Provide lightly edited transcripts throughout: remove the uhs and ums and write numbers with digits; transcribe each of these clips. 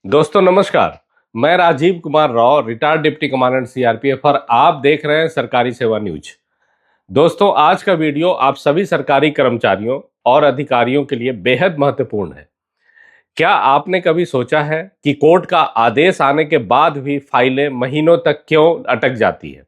दोस्तों नमस्कार। मैं Rajiv Kumar Rao, retired deputy commandant CRPF और आप देख रहे हैं सरकारी सेवा न्यूज। दोस्तों आज का वीडियो आप सभी सरकारी कर्मचारियों और अधिकारियों के लिए बेहद महत्वपूर्ण है। क्या आपने कभी सोचा है कि कोर्ट का आदेश आने के बाद भी फाइलें महीनों तक क्यों अटक जाती है?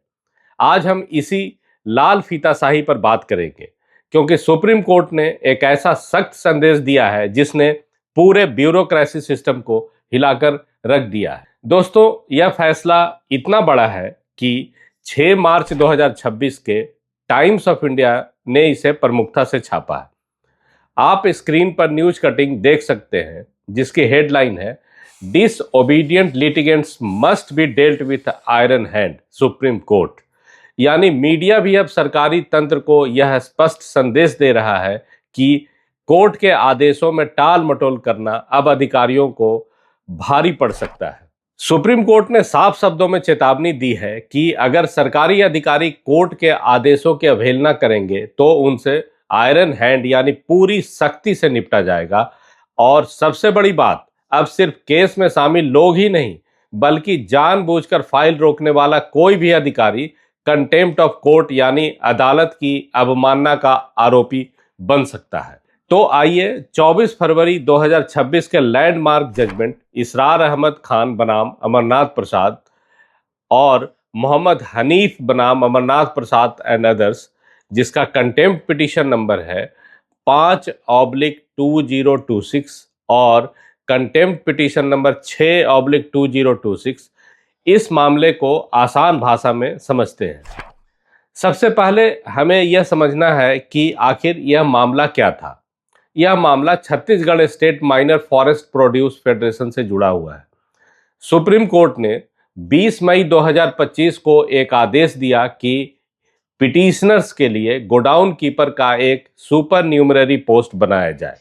आज हम इसी लाल फीताशाही पर बात करेंगे, क्योंकि सुप्रीम कोर्ट ने एक ऐसा सख्त संदेश दिया है जिसने पूरे ब्यूरोक्रेसी सिस्टम को हिलाकर रख दिया है। दोस्तों यह फैसला इतना बड़ा है कि 6 मार्च 2026 के टाइम्स ऑफ इंडिया ने इसे प्रमुखता से छापा है। आप स्क्रीन पर न्यूज कटिंग देख सकते हैं जिसकी हेडलाइन है disobedient litigants must be dealt with iron hand, supreme court. यानी मीडिया भी अब सरकारी तंत्र को यह स्पष्ट संदेश दे रहा है कि कोर्ट के आदेशों में टाल मटोल करना अब अधिकारियों को भारी पड़ सकता है। सुप्रीम कोर्ट ने साफ शब्दों में चेतावनी दी है कि अगर सरकारी अधिकारी कोर्ट के आदेशों की अवहेलना करेंगे तो उनसे आयरन हैंड यानी पूरी सख्ती से निपटा जाएगा। और सबसे बड़ी बात, अब सिर्फ केस में शामिल लोग ही नहीं बल्कि जानबूझकर फाइल रोकने वाला कोई भी अधिकारी कंटेम्प्ट ऑफ कोर्ट यानी अदालत की अवमानना का आरोपी बन सकता है। तो आइए 24 फरवरी 2026 के लैंडमार्क जजमेंट इसरार अहमद खान बनाम अमरनाथ प्रसाद और मोहम्मद हनीफ बनाम अमरनाथ प्रसाद एंड अदर्स, जिसका कंटेम्प्ट पिटीशन नंबर है 5/2026 और कंटेम्प्ट पिटीशन नंबर 6/2026, इस मामले को आसान भाषा में समझते हैं। सबसे पहले हमें यह समझना है कि आखिर यह मामला क्या था। यह मामला Chhattisgarh state minor forest produce federation से जुड़ा हुआ है। सुप्रीम कोर्ट ने 20 मई 2025 को एक आदेश दिया कि पिटीशनर्स के लिए गोडाउन कीपर का एक सुपर न्यूमररी पोस्ट बनाया जाए।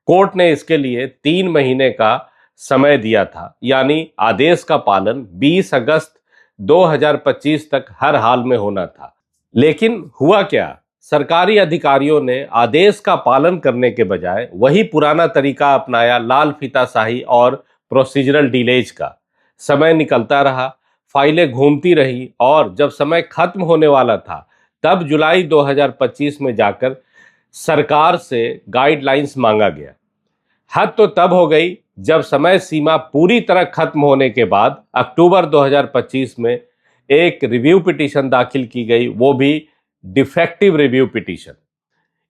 कोर्ट ने इसके लिए 3 महीने का समय दिया था, यानी आदेश का पालन 20 अगस्त 2025 तक हर हाल में होना था। लेकिन हुआ क्या? सरकारी अधिकारियों ने आदेश का पालन करने के बजाय वही पुराना तरीका अपनाया, लाल फीताशाही और प्रोसीजरल डिलेज का। समय निकलता रहा, फाइलें घूमती रही और जब समय खत्म होने वाला था तब जुलाई 2025 में जाकर सरकार से गाइडलाइंस मांगा गया। हद तो तब हो गई जब समय सीमा पूरी तरह खत्म होने के बाद अक्टूबर 2025 में एक रिव्यू पिटीशन दाखिल की गई, वो भी डिफेक्टिव रिव्यू पिटीशन।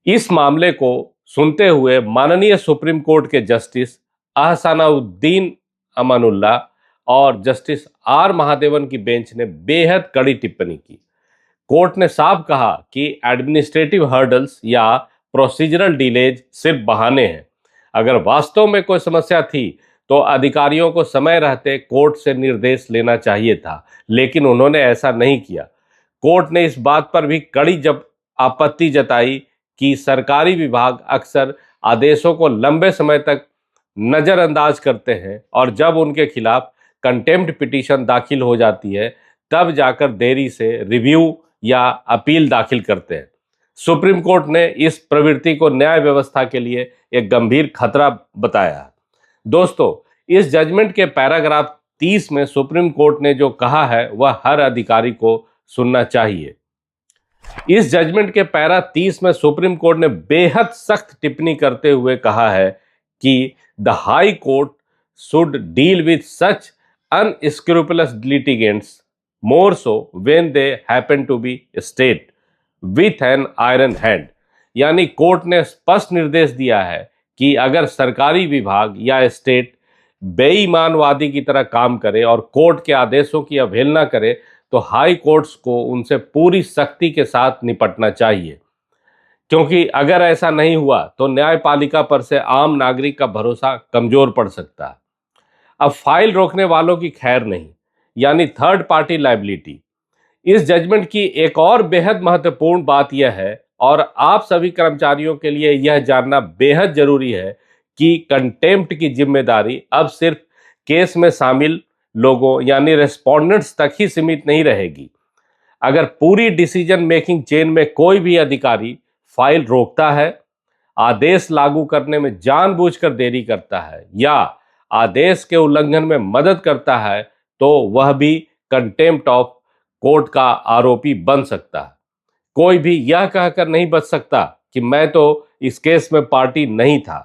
इस मामले को सुनते हुए माननीय सुप्रीम कोर्ट के जस्टिस अहसानुद्दीन अमानुल्लाह और जस्टिस आर महादेवन की बेंच ने बेहद कड़ी टिप्पणी की। कोर्ट ने साफ कहा कि एडमिनिस्ट्रेटिव हर्डल्स या प्रोसीजरल डिलेज सिर्फ बहाने हैं। अगर वास्तव में कोई समस्या थी तो अधिकारियों को समय रहते कोर्ट से निर्देश लेना चाहिए था, लेकिन उन्होंने ऐसा नहीं किया। कोर्ट ने इस बात पर भी कड़ी जब आपत्ति जताई कि सरकारी विभाग अक्सर आदेशों को लंबे समय तक नज़रअंदाज करते हैं और जब उनके खिलाफ कंटेम्प्ट पिटीशन दाखिल हो जाती है तब जाकर देरी से रिव्यू या अपील दाखिल करते हैं। सुप्रीम कोर्ट ने इस प्रवृत्ति को न्याय व्यवस्था के लिए एक गंभीर खतरा बताया। दोस्तों इस जजमेंट के पैराग्राफ 30 में सुप्रीम कोर्ट ने जो कहा है वह हर अधिकारी को सुनना चाहिए। इस जजमेंट के पैरा 30 में सुप्रीम कोर्ट ने बेहद सख्त टिप्पणी करते हुए कहा है कि the high court should deal with such unscrupulous litigants more so when they happen to be state with an iron hand. यानी कोर्ट ने स्पष्ट निर्देश दिया है कि अगर सरकारी विभाग या स्टेट बेईमानवादी की तरह काम करे और कोर्ट के आदेशों की अवहेलना करे तो हाई कोर्ट्स को उनसे पूरी सख्ती के साथ निपटना चाहिए, क्योंकि अगर ऐसा नहीं हुआ तो न्यायपालिका पर से आम नागरिक का भरोसा कमजोर पड़ सकता है। अब फाइल रोकने वालों की खैर नहीं, यानी थर्ड पार्टी लायबिलिटी। इस जजमेंट की एक और बेहद महत्वपूर्ण बात यह है और आप सभी कर्मचारियों के लिए यह जानना बेहद जरूरी है कि कंटेम्प्ट की जिम्मेदारी अब सिर्फ केस में शामिल लोगों यानी रेस्पोंडेंट्स तक ही सीमित नहीं रहेगी। अगर पूरी डिसीजन मेकिंग चेन में कोई भी अधिकारी फाइल रोकता है, आदेश लागू करने में जानबूझकर देरी करता है या आदेश के उल्लंघन में मदद करता है तो वह भी कंटेम्प्ट ऑफ कोर्ट का आरोपी बन सकता है। कोई भी यह कहकर नहीं बच सकता कि मैं तो इस केस में पार्टी नहीं था।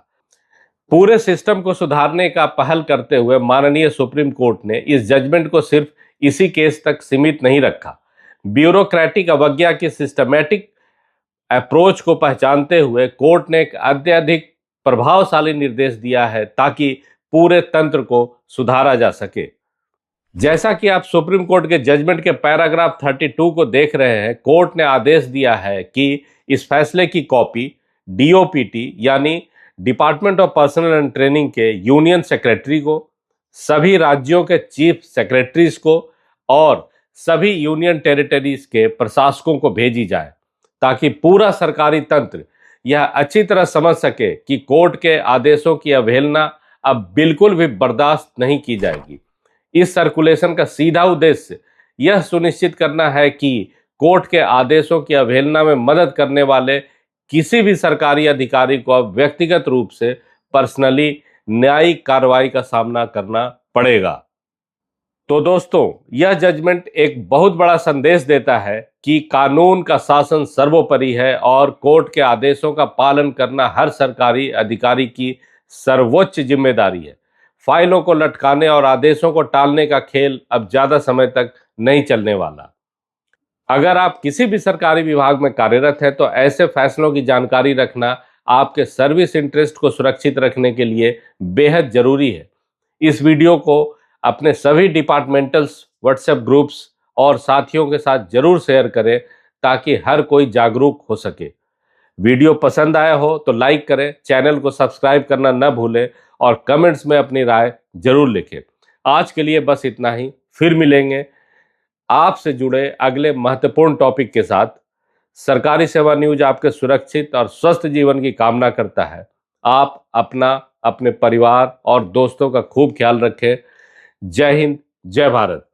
पूरे सिस्टम को सुधारने का पहल करते हुए माननीय सुप्रीम कोर्ट ने इस जजमेंट को सिर्फ इसी केस तक सीमित नहीं रखा। ब्यूरोक्रेटिक अवज्ञा की सिस्टमैटिक अप्रोच को पहचानते हुए कोर्ट ने एक अत्यधिक प्रभावशाली निर्देश दिया है ताकि पूरे तंत्र को सुधारा जा सके। जैसा कि आप सुप्रीम कोर्ट के जजमेंट के पैराग्राफ 32 को देख रहे हैं, कोर्ट ने आदेश दिया है कि इस फैसले की कॉपी डीओपीटी यानी department of personal and training के यूनियन सेक्रेटरी को, सभी राज्यों के चीफ सेक्रेटरीज को और सभी यूनियन टेरिटरीज के प्रशासकों को भेजी जाए ताकि पूरा सरकारी तंत्र यह अच्छी तरह समझ सके कि कोर्ट के आदेशों की अवहेलना अब बिल्कुल भी बर्दाश्त नहीं की जाएगी। इस सर्कुलेशन का सीधा उद्देश्य यह सुनिश्चित करना है कि कोर्ट के आदेशों की अवहेलना में मदद करने वाले किसी भी सरकारी अधिकारी को अब व्यक्तिगत रूप से पर्सनली न्यायिक कार्रवाई का सामना करना पड़ेगा। तो दोस्तों, यह जजमेंट एक बहुत बड़ा संदेश देता है कि कानून का शासन सर्वोपरि है और कोर्ट के आदेशों का पालन करना हर सरकारी अधिकारी की सर्वोच्च जिम्मेदारी है। फाइलों को लटकाने और आदेशों को टालने का खेल अब ज्यादा समय तक नहीं चलने वाला। अगर आप किसी भी सरकारी विभाग में कार्यरत हैं तो ऐसे फैसलों की जानकारी रखना आपके सर्विस इंटरेस्ट को सुरक्षित रखने के लिए बेहद जरूरी है। इस वीडियो को अपने सभी डिपार्टमेंटल्स, व्हाट्सएप ग्रुप्स और साथियों के साथ जरूर शेयर करें ताकि हर कोई जागरूक हो सके। वीडियो पसंद आया हो तो लाइक करें, चैनल को सब्सक्राइब करना न भूलें और कमेंट्स में अपनी राय जरूर लिखें। आज के लिए बस इतना ही, फिर मिलेंगे आपसे जुड़े अगले महत्वपूर्ण टॉपिक के साथ। सरकारी सेवा न्यूज आपके सुरक्षित और स्वस्थ जीवन की कामना करता है। आप अपना, अपने परिवार और दोस्तों का खूब ख्याल रखें। जय हिंद, जय भारत।